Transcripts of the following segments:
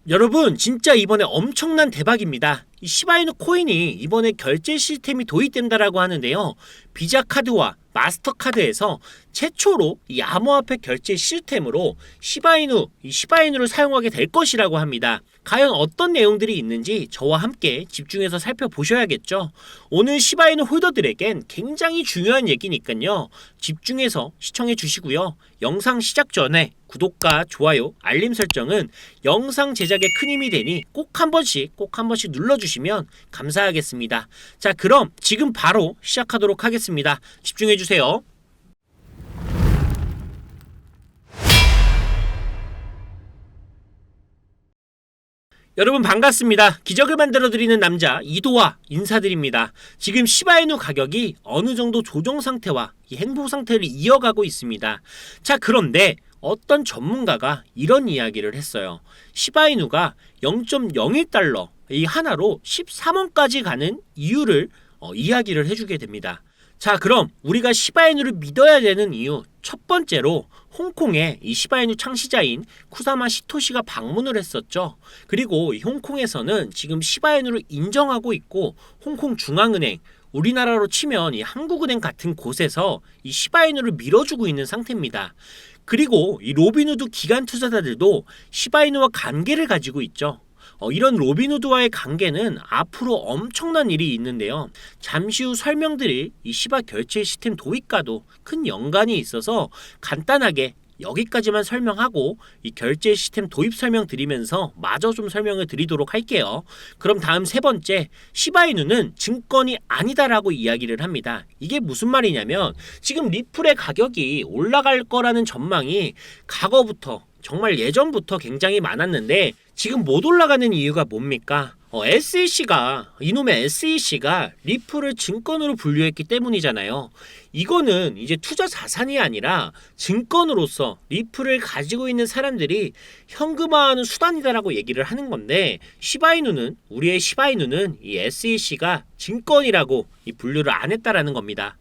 여러분 진짜 이번에 엄청난 대박입니다. 이 시바이누 코인이 이번에 결제 시스템이 도입된다라고 하는데요. 비자 카드와 마스터카드에서 최초로 이 암호화폐 결제 시스템으로 시바이누를 사용하게 될 것이라고 합니다. 과연 어떤 내용들이 있는지 저와 함께 집중해서 살펴보셔야겠죠. 오늘 시바이누 홀더들에겐 굉장히 중요한 얘기니까요. 집중해서 시청해 주시고요. 영상 시작 전에 구독과 좋아요, 알림 설정은 영상 제작에 큰 힘이 되니 꼭 한 번씩 눌러주시면 감사하겠습니다. 자, 그럼 지금 바로 시작하도록 하겠습니다. 집중해 주세요. 여러분 반갑습니다. 기적을 만들어드리는 남자 이도와 인사드립니다. 지금 시바이누 가격이 어느 정도 조정 상태와 이 행보 상태를 이어가고 있습니다. 자, 그런데 어떤 전문가가 이런 이야기를 했어요. 시바이누가 0.01달러 이 하나로 13원까지 가는 이유를 이야기를 해주게 됩니다. 자, 그럼 우리가 시바이누를 믿어야 되는 이유 첫 번째로 홍콩에 이 시바이누 창시자인 쿠사마 시토시가 방문을 했었죠. 그리고 홍콩에서는 지금 시바이누를 인정하고 있고 홍콩 중앙은행, 우리나라로 치면 이 한국은행 같은 곳에서 이 시바이누를 밀어주고 있는 상태입니다. 그리고 이 로빈후드 기관 투자자들도 시바이누와 관계를 가지고 있죠. 이런 로빈후드와의 관계는 앞으로 엄청난 일이 있는데요. 잠시 후 설명드릴 이 시바 결제 시스템 도입과도 큰 연관이 있어서 간단하게 여기까지만 설명하고 이 결제 시스템 도입 설명 드리면서 마저 좀 설명을 드리도록 할게요. 그럼 다음 세 번째, 시바이누는 증권이 아니다라고 이야기를 합니다. 이게 무슨 말이냐면 지금 리플의 가격이 올라갈 거라는 전망이 과거부터 정말 예전부터 굉장히 많았는데 지금 못 올라가는 이유가 뭡니까? 이놈의 SEC가 리플을 증권으로 분류했기 때문이잖아요. 이거는 이제 투자 자산이 아니라 증권으로서 리플을 가지고 있는 사람들이 현금화하는 수단이다라고 얘기를 하는 건데 우리의 시바이누는 이 SEC가 증권이라고 이 분류를 안 했다라는 겁니다.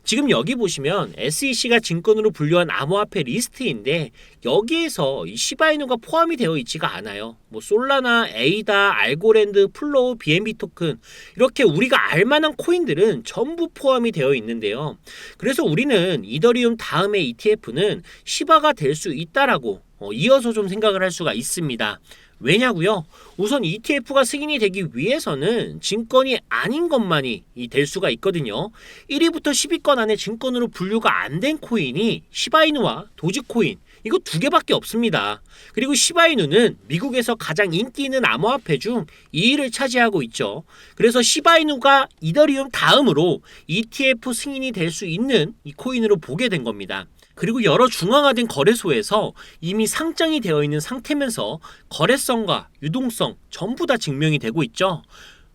지금 여기 보시면 SEC가 증권으로 분류한 암호화폐 리스트인데 여기에서 이 시바이누가 포함이 되어 있지가 않아요. 뭐 솔라나, 에이다, 알고랜드, 플로우, BNB 토큰 이렇게 우리가 알만한 코인들은 전부 포함이 되어 있는데요. 그래서 우리는 이더리움 다음의 ETF는 시바가 될 수 있다라고 이어서 좀 생각을 할 수가 있습니다. 왜냐고요? 우선 ETF가 승인이 되기 위해서는 증권이 아닌 것만이 될 수가 있거든요. 1위부터 10위권 안에 증권으로 분류가 안 된 코인이 시바이누와 도지코인 이거 두 개밖에 없습니다. 그리고 시바이누는 미국에서 가장 인기 있는 암호화폐 중 2위를 차지하고 있죠. 그래서 시바이누가 이더리움 다음으로 ETF 승인이 될 수 있는 이 코인으로 보게 된 겁니다. 그리고 여러 중앙화된 거래소에서 이미 상장이 되어 있는 상태면서 거래성과 유동성 전부 다 증명이 되고 있죠.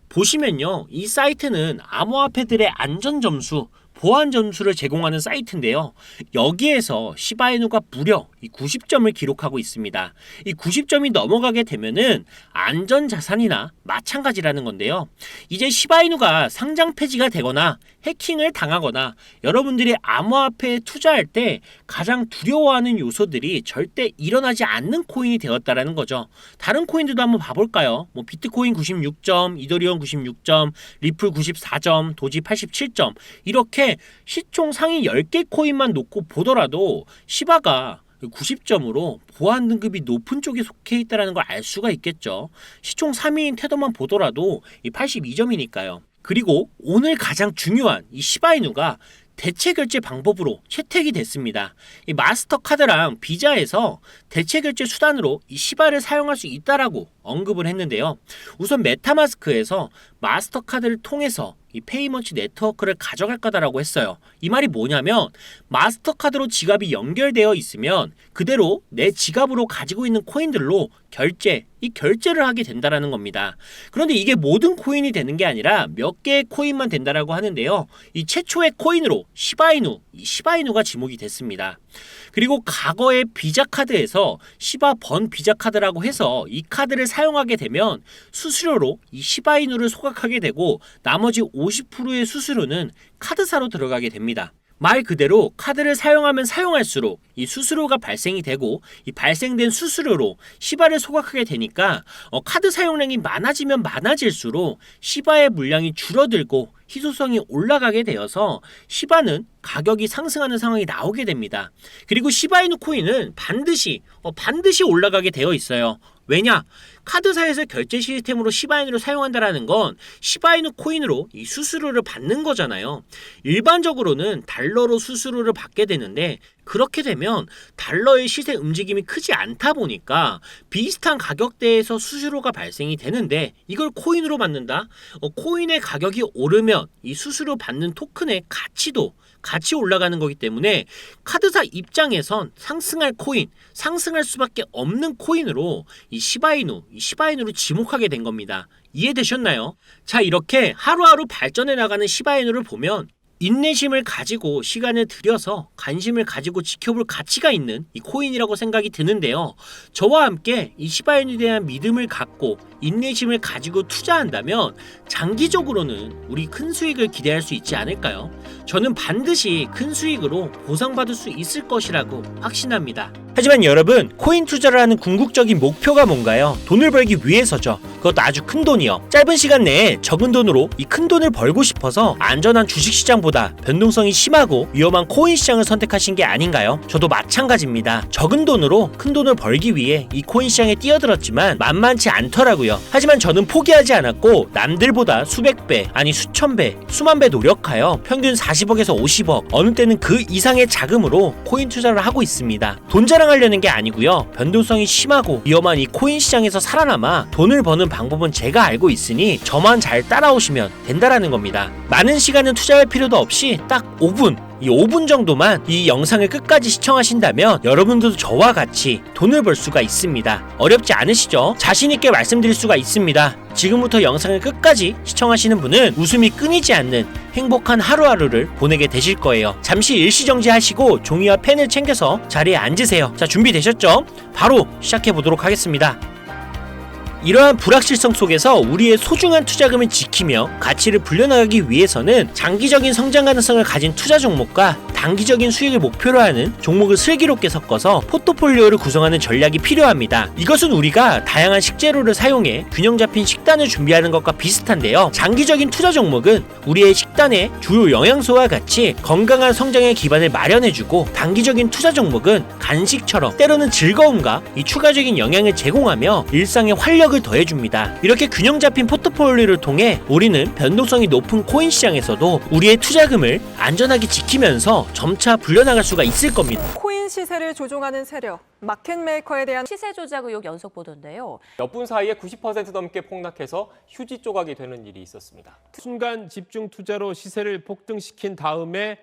보시면요, 이 사이트는 암호화폐들의 안전점수, 보안 점수를 제공하는 사이트인데요. 여기에서 시바이누가 무려 이 90점을 기록하고 있습니다. 이 90점이 넘어가게 되면은 안전자산이나 마찬가지라는 건데요. 이제 시바이누가 상장 폐지가 되거나 해킹을 당하거나 여러분들이 암호화폐에 투자할 때 가장 두려워하는 요소들이 절대 일어나지 않는 코인이 되었다라는 거죠. 다른 코인들도 한번 봐볼까요? 뭐 비트코인 96점, 이더리움 96점, 리플 94점, 도지 87점 이렇게 시총 상위 10개 코인만 놓고 보더라도 시바가 90점으로 보안 등급이 높은 쪽에 속해 있다는 걸 알 수가 있겠죠. 시총 3위인 테더만 보더라도 82점이니까요. 그리고 오늘 가장 중요한 이 시바이누가 대체 결제 방법으로 채택이 됐습니다. 이 마스터카드랑 비자에서 대체 결제 수단으로 이 시바를 사용할 수 있다라고 언급을 했는데요. 우선 메타마스크에서 마스터카드를 통해서 이 페이먼트 네트워크를 가져갈 거다라고 했어요. 이 말이 뭐냐면 마스터카드로 지갑이 연결되어 있으면 그대로 내 지갑으로 가지고 있는 코인들로 결제를 하게 된다라는 겁니다. 그런데 이게 모든 코인이 되는 게 아니라 몇 개의 코인만 된다라고 하는데요. 이 최초의 코인으로 시바이누가 지목이 됐습니다. 그리고 과거의 비자 카드에서 시바 번 비자 카드라고 해서 이 카드를 사용하게 되면 수수료로 이 시바이누를 소각하게 되고 나머지 50%의 수수료는 카드사로 들어가게 됩니다. 말 그대로 카드를 사용하면 사용할수록 이 수수료가 발생이 되고 이 발생된 수수료로 시바를 소각하게 되니까 카드 사용량이 많아지면 많아질수록 시바의 물량이 줄어들고 희소성이 올라가게 되어서 시바는 가격이 상승하는 상황이 나오게 됩니다. 그리고 시바이누 코인은 반드시 올라가게 되어 있어요. 왜냐? 카드사에서 결제 시스템으로 시바이누를 사용한다라는 건 시바이누 코인으로 이 수수료를 받는 거잖아요. 일반적으로는 달러로 수수료를 받게 되는데 그렇게 되면 달러의 시세 움직임이 크지 않다 보니까 비슷한 가격대에서 수수료가 발생이 되는데 이걸 코인으로 받는다? 코인의 가격이 오르면 이 수수료 받는 토큰의 가치도 같이 올라가는 거기 때문에 카드사 입장에선 상승할 코인, 상승할 수밖에 없는 코인으로 이 시바이누로 지목하게 된 겁니다. 이해되셨나요? 자, 이렇게 하루하루 발전해 나가는 시바이누를 보면 인내심을 가지고 시간을 들여서 관심을 가지고 지켜볼 가치가 있는 이 코인이라고 생각이 드는데요. 저와 함께 이 시바이누에 대한 믿음을 갖고 인내심을 가지고 투자한다면 장기적으로는 우리 큰 수익을 기대할 수 있지 않을까요? 저는 반드시 큰 수익으로 보상받을 수 있을 것이라고 확신합니다. 하지만 여러분, 코인 투자를 하는 궁극적인 목표가 뭔가요? 돈을 벌기 위해서죠. 그것도 아주 큰 돈이요. 짧은 시간 내에 적은 돈으로 이 큰 돈을 벌고 싶어서 안전한 주식시장보다 변동성이 심하고 위험한 코인 시장을 선택하신 게 아닌가요? 저도 마찬가지입니다. 적은 돈으로 큰 돈을 벌기 위해 이 코인 시장에 뛰어들었지만 만만치 않더라고요. 하지만 저는 포기하지 않았고 남들보다 수백 배, 아니 수천 배, 수만 배 노력하여 평균 40억에서 50억, 어느 때는 그 이상의 자금으로 코인 투자를 하고 있습니다. 돈 자랑하려는 게 아니고요. 변동성이 심하고 위험한 이 코인 시장에서 살아남아 돈을 버는 방법은 제가 알고 있으니 저만 잘 따라오시면 된다라는 겁니다. 많은 시간은 투자할 필요도 없이 딱 5분 정도만 이 영상을 끝까지 시청하신다면 여러분들도 저와 같이 돈을 벌 수가 있습니다. 어렵지 않으시죠? 자신있게 말씀드릴 수가 있습니다. 지금부터 영상을 끝까지 시청하시는 분은 웃음이 끊이지 않는 행복한 하루하루를 보내게 되실 거예요. 잠시 일시정지하시고 종이와 펜을 챙겨서 자리에 앉으세요. 자, 준비되셨죠? 바로 시작해 보도록 하겠습니다. 이러한 불확실성 속에서 우리의 소중한 투자금을 지키며 가치를 불려나가기 위해서는 장기적인 성장 가능성을 가진 투자 종목과 단기적인 수익을 목표로 하는 종목을 슬기롭게 섞어서 포트폴리오를 구성하는 전략이 필요합니다. 이것은 우리가 다양한 식재료를 사용해 균형 잡힌 식단을 준비하는 것과 비슷한데요. 장기적인 투자 종목은 우리의 식단의 주요 영양소와 같이 건강한 성장의 기반을 마련해주고, 단기적인 투자 종목은 간식처럼 때로는 즐거움과 이 추가적인 영양을 제공하며 일상의 활력을 더해줍니다. 이렇게 균형 잡힌 포트폴리오를 통해 우리는 변동성이 높은 코인 시장에서도 우리의 투자금을 안전하게 지키면서 점차 불려나갈 수가 있을 겁니다. 코인 시세를 조종하는 세력, 마켓메이커에 대한 시세 조작 의혹 연속 보도인데요. 몇 분 사이에 90% 넘게 폭락해서 휴지 조각이 되는 일이 있었습니다. 순간 집중 투자로 시세를 폭등시킨 다음에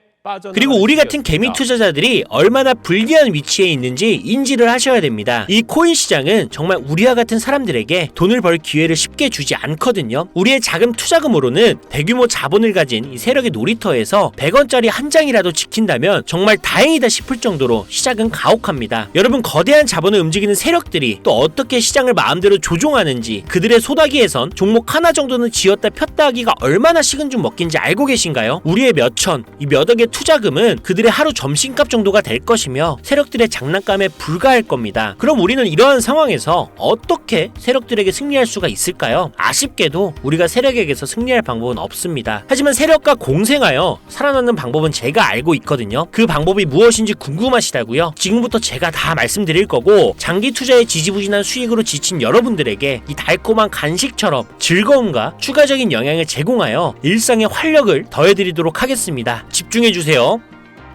그리고 우리 같은 개미 투자자들이 얼마나 불리한 위치에 있는지 인지를 하셔야 됩니다. 이 코인 시장은 정말 우리와 같은 사람들에게 돈을 벌 기회를 쉽게 주지 않거든요. 우리의 작은 투자금으로는 대규모 자본을 가진 이 세력의 놀이터에서 100원짜리 한 장이라도 지킨다면 정말 다행이다 싶을 정도로 시작은 가혹합니다. 여러분, 거대한 자본을 움직이는 세력들이 또 어떻게 시장을 마음대로 조종하는지, 그들의 소다기에선 종목 하나 정도는 쥐었다 폈다 하기가 얼마나 식은 죽 먹긴지 알고 계신가요? 우리의 몇천, 이 몇 억의 투자금은 그들의 하루 점심값 정도가 될 것이며 세력들의 장난감에 불과할 겁니다. 그럼 우리는 이러한 상황에서 어떻게 세력들에게 승리할 수가 있을까요? 아쉽게도 우리가 세력에게서 승리할 방법은 없습니다. 하지만 세력과 공생하여 살아남는 방법은 제가 알고 있거든요. 그 방법이 무엇인지 궁금하시다고요? 지금부터 제가 다 말씀드릴 거고, 장기 투자에 지지부진한 수익으로 지친 여러분들에게 이 달콤한 간식처럼 즐거움과 추가적인 영향을 제공하여 일상의 활력을 더해드리도록 하겠습니다. 집중해주세요.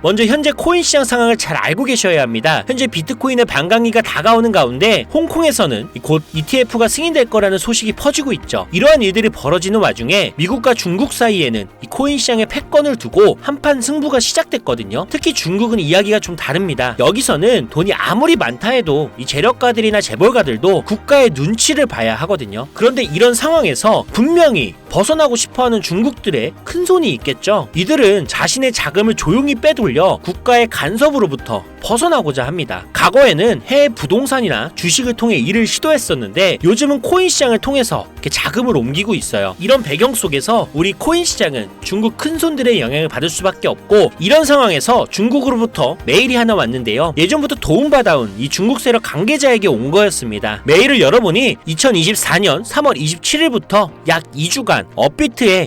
먼저 현재 코인 시장 상황을 잘 알고 계셔야 합니다. 현재 비트코인의 반감기가 다가오는 가운데 홍콩에서는 곧 ETF가 승인될 거라는 소식이 퍼지고 있죠. 이러한 일들이 벌어지는 와중에 미국과 중국 사이에는 이 코인 시장의 패권을 두고 한판 승부가 시작됐거든요. 특히 중국은 이야기가 좀 다릅니다. 여기서는 돈이 아무리 많다 해도 이 재력가들이나 재벌가들도 국가의 눈치를 봐야 하거든요. 그런데 이런 상황에서 분명히 벗어나고 싶어하는 중국들의 큰 손이 있겠죠. 이들은 자신의 자금을 조용히 빼돌려 국가의 간섭으로부터 벗어나고자 합니다. 과거에는 해외 부동산이나 주식을 통해 일을 시도했었는데 요즘은 코인 시장을 통해서 이렇게 자금을 옮기고 있어요. 이런 배경 속에서 우리 코인 시장은 중국 큰손들의 영향을 받을 수밖에 없고, 이런 상황에서 중국으로부터 메일이 하나 왔는데요. 예전부터 도움받아온 이 중국 세력 관계자에게 온 거였습니다. 메일을 열어보니 2024년 3월 27일부터 약 2주간 업비트의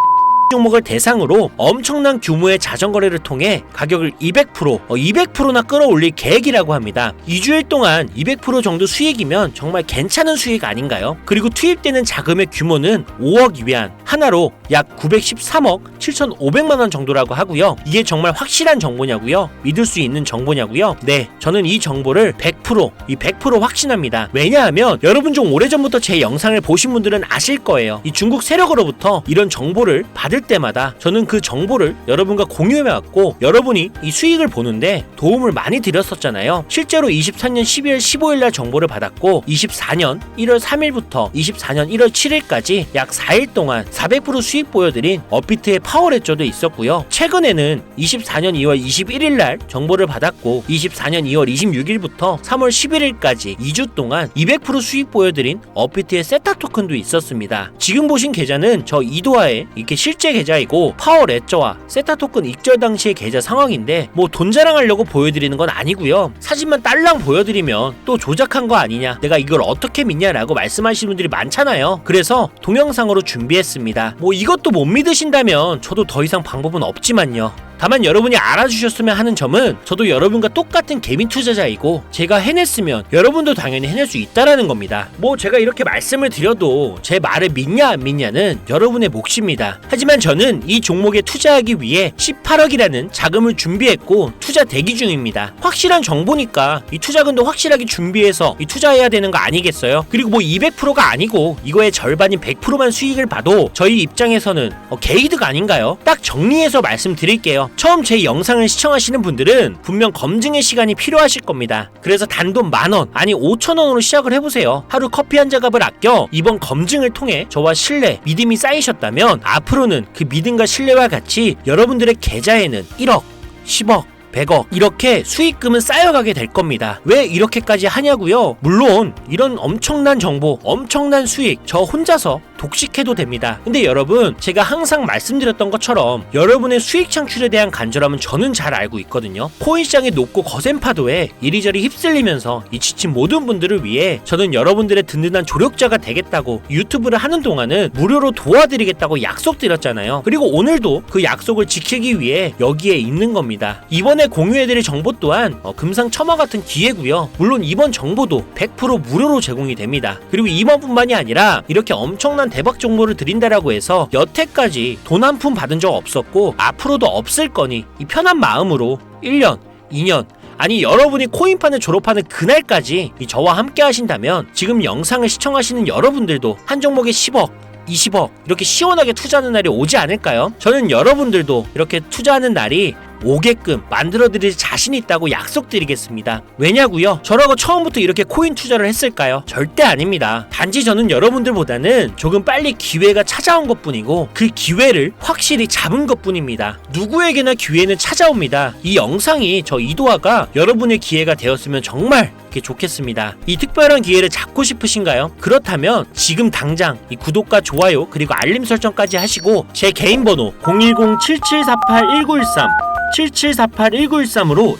종목을 대상으로 엄청난 규모의 자전거래를 통해 가격을 200%나 끌어올릴 계획이라고 합니다. 2주일 동안 200% 정도 수익이면 정말 괜찮은 수익 아닌가요? 그리고 투입되는 자금의 규모는 5억 위안, 하나로 약 913억 7,500만 원 정도라고 하고요. 이게 정말 확실한 정보냐고요? 믿을 수 있는 정보냐고요? 네, 저는 이 정보를 100% 확신합니다. 왜냐하면 여러분 좀 오래전부터 제 영상을 보신 분들은 아실 거예요. 이 중국 세력으로부터 이런 정보를 받을 때마다 저는 그 정보를 여러분과 공유해왔고, 여러분이 이 수익을 보는데 도움을 많이 드렸었잖아요. 실제로 23년 12월 15일날 정보를 받았고 24년 1월 3일부터 24년 1월 7일까지 약 4일 동안 400% 수익 보여드린 업비트의 파워레저도 있었고요. 최근에는 24년 2월 21일날 정보를 받았고 24년 2월 26일부터 3월 11일까지 2주 동안 200% 수익 보여드린 업비트의 세타 토큰도 있었습니다. 지금 보신 계좌는 저 이도화의 이렇게 실제 계좌이고 파워레저와 세타 토큰 익절 당시의 계좌 상황인데 뭐 돈 자랑하려고 보여드리는 건 아니고요. 사진만 딸랑 보여드리면 또 조작한 거 아니냐, 내가 이걸 어떻게 믿냐라고 말씀하시는 분들이 많잖아요. 그래서 동영상으로 준비했습니다. 뭐 이것도 못 믿으신다면 저도 더 이상 방법은 없지만요. 다만 여러분이 알아주셨으면 하는 점은 저도 여러분과 똑같은 개미 투자자이고 제가 해냈으면 여러분도 당연히 해낼 수 있다라는 겁니다. 뭐 제가 이렇게 말씀을 드려도 제 말을 믿냐 안 믿냐는 여러분의 몫입니다. 하지만 저는 이 종목에 투자하기 위해 18억이라는 자금을 준비했고 투자 대기 중입니다. 확실한 정보니까 이 투자금도 확실하게 준비해서 이 투자해야 되는 거 아니겠어요? 그리고 뭐 200%가 아니고 이거의 절반인 100%만 수익을 봐도 저희 입장에서는 개이득 아닌가요? 딱 정리해서 말씀드릴게요. 처음 제 영상을 시청하시는 분들은 분명 검증의 시간이 필요하실 겁니다. 그래서 단돈 10,000원, 아니 5,000원으로 시작을 해보세요. 하루 커피 한 잔 값을 아껴 이번 검증을 통해 저와 신뢰, 믿음이 쌓이셨다면 앞으로는 그 믿음과 신뢰와 같이 여러분들의 계좌에는 1억, 10억, 100억 이렇게 수익금은 쌓여가게 될 겁니다. 왜 이렇게까지 하냐고요? 물론 이런 엄청난 정보, 엄청난 수익 저 혼자서 독식해도 됩니다. 근데 여러분, 제가 항상 말씀드렸던 것처럼 여러분의 수익 창출에 대한 간절함은 저는 잘 알고 있거든요. 코인 시장의 높고 거센 파도에 이리저리 휩쓸리면서 이 지친 모든 분들을 위해 저는 여러분들의 든든한 조력자가 되겠다고 유튜브를 하는 동안은 무료로 도와드리겠다고 약속드렸잖아요. 그리고 오늘도 그 약속을 지키기 위해 여기에 있는 겁니다. 이번에 공유해드릴 정보 또한 금상첨화 같은 기회고요. 물론 이번 정보도 100% 무료로 제공이 됩니다. 그리고 이번뿐만이 아니라 이렇게 엄청난 대박 정보를 드린다라고 해서 여태까지 돈 한 푼 받은 적 없었고 앞으로도 없을 거니 이 편한 마음으로 1년, 2년 아니 여러분이 코인판을 졸업하는 그날까지 저와 함께 하신다면 지금 영상을 시청하시는 여러분들도 한 종목에 10억, 20억 이렇게 시원하게 투자하는 날이 오지 않을까요? 저는 여러분들도 이렇게 투자하는 날이 오게끔 만들어드릴 자신 있다고 약속드리겠습니다. 왜냐고요? 저라고 처음부터 이렇게 코인 투자를 했을까요? 절대 아닙니다. 단지 저는 여러분들보다는 조금 빨리 기회가 찾아온 것뿐이고 그 기회를 확실히 잡은 것뿐입니다. 누구에게나 기회는 찾아옵니다. 이 영상이 저 이도화가 여러분의 기회가 되었으면 정말 좋겠습니다. 이 특별한 기회를 잡고 싶으신가요? 그렇다면 지금 당장 이 구독과 좋아요 그리고 알림 설정까지 하시고 제 개인 번호 010-7748-1913 7748-1913으로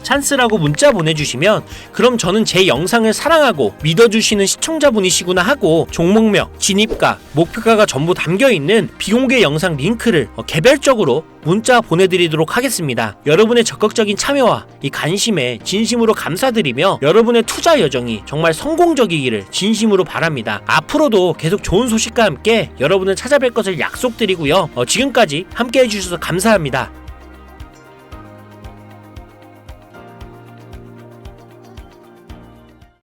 찬스라고 문자 보내주시면 그럼 저는 제 영상을 사랑하고 믿어주시는 시청자분이시구나 하고 종목명, 진입가, 목표가가 전부 담겨있는 비공개 영상 링크를 개별적으로 문자 보내드리도록 하겠습니다. 여러분의 적극적인 참여와 이 관심에 진심으로 감사드리며 여러분의 투자 여정이 정말 성공적이기를 진심으로 바랍니다. 앞으로도 계속 좋은 소식과 함께 여러분을 찾아뵐 것을 약속드리고요. 지금까지 함께 해주셔서 감사합니다.